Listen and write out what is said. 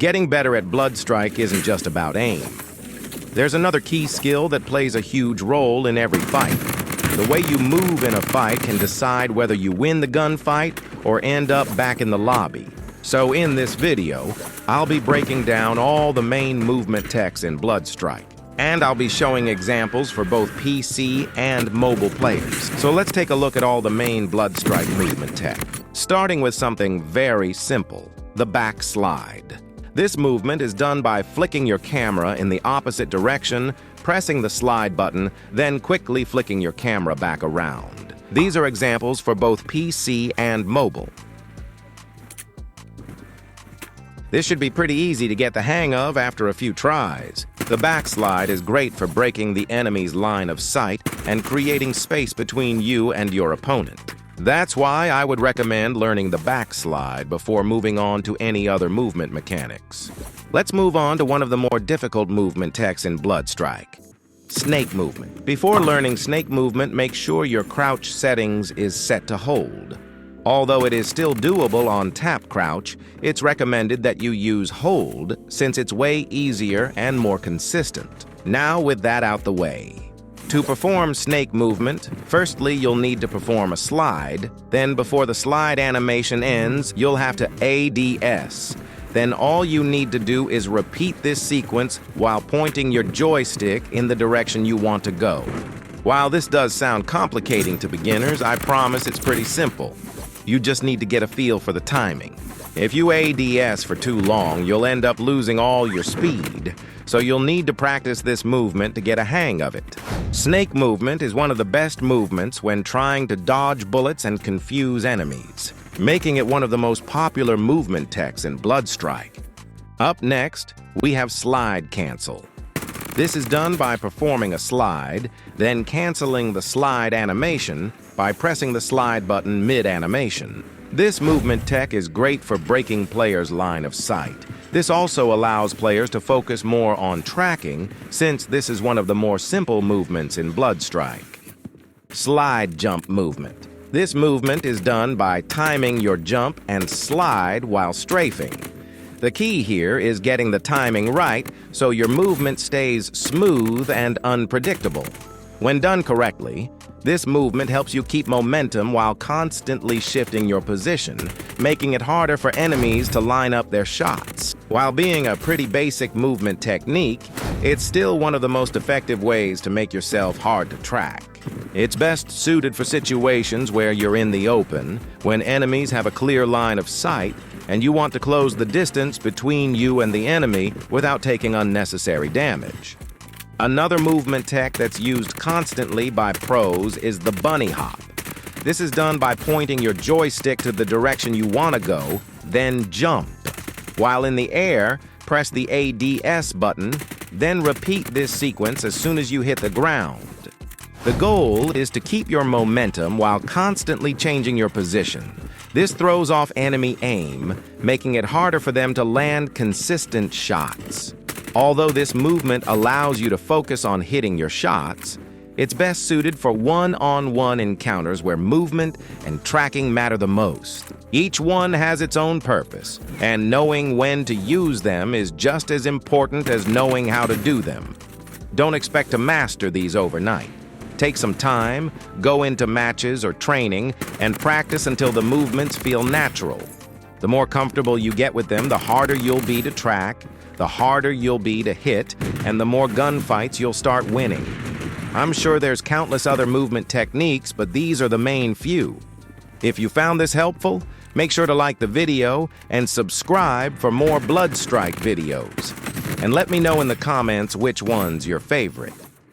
Getting better at BloodStrike isn't just about aim. There's another key skill that plays a huge role in every fight. The way you move in a fight can decide whether you win the gunfight or end up back in the lobby. So in this video, I'll be breaking down all the main movement techs in BloodStrike. And I'll be showing examples for both PC and mobile players. So let's take a look at all the main BloodStrike movement tech. Starting with something very simple, the backslide. This movement is done by flicking your camera in the opposite direction, pressing the slide button, then quickly flicking your camera back around. These are examples for both PC and mobile. This should be pretty easy to get the hang of after a few tries. The backslide is great for breaking the enemy's line of sight and creating space between you and your opponent. That's why I would recommend learning the backslide before moving on to any other movement mechanics. Let's move on to one of the more difficult movement techs in BloodStrike. Snake movement. Before learning snake movement, make sure your crouch settings is set to hold. Although it is still doable on tap crouch, it's recommended that you use hold since it's way easier and more consistent. Now with that out the way. To perform snake movement, firstly you'll need to perform a slide, then before the slide animation ends, you'll have to ADS. Then all you need to do is repeat this sequence while pointing your joystick in the direction you want to go. While this does sound complicating to beginners, I promise it's pretty simple. You just need to get a feel for the timing. If you ADS for too long, you'll end up losing all your speed, so you'll need to practice this movement to get a hang of it. Snake movement is one of the best movements when trying to dodge bullets and confuse enemies, making it one of the most popular movement techs in BloodStrike. Up next, we have slide cancel. This is done by performing a slide, then canceling the slide animation by pressing the slide button mid-animation. This movement tech is great for breaking players' line of sight. This also allows players to focus more on tracking, since this is one of the more simple movements in BloodStrike. Slide jump movement. This movement is done by timing your jump and slide while strafing. The key here is getting the timing right so your movement stays smooth and unpredictable. When done correctly, this movement helps you keep momentum while constantly shifting your position, making it harder for enemies to line up their shots. While being a pretty basic movement technique, it's still one of the most effective ways to make yourself hard to track. It's best suited for situations where you're in the open, when enemies have a clear line of sight, and you want to close the distance between you and the enemy without taking unnecessary damage. Another movement tech that's used constantly by pros is the bunny hop. This is done by pointing your joystick to the direction you want to go, then jump. While in the air, press the ADS button, then repeat this sequence as soon as you hit the ground. The goal is to keep your momentum while constantly changing your position. This throws off enemy aim, making it harder for them to land consistent shots. Although this movement allows you to focus on hitting your shots, it's best suited for one-on-one encounters where movement and tracking matter the most. Each one has its own purpose, and knowing when to use them is just as important as knowing how to do them. Don't expect to master these overnight. Take some time, go into matches or training, and practice until the movements feel natural. The more comfortable you get with them, the harder you'll be to track, the harder you'll be to hit, and the more gunfights you'll start winning. I'm sure there's countless other movement techniques, but these are the main few. If you found this helpful, make sure to like the video and subscribe for more BloodStrike videos. And let me know in the comments which one's your favorite.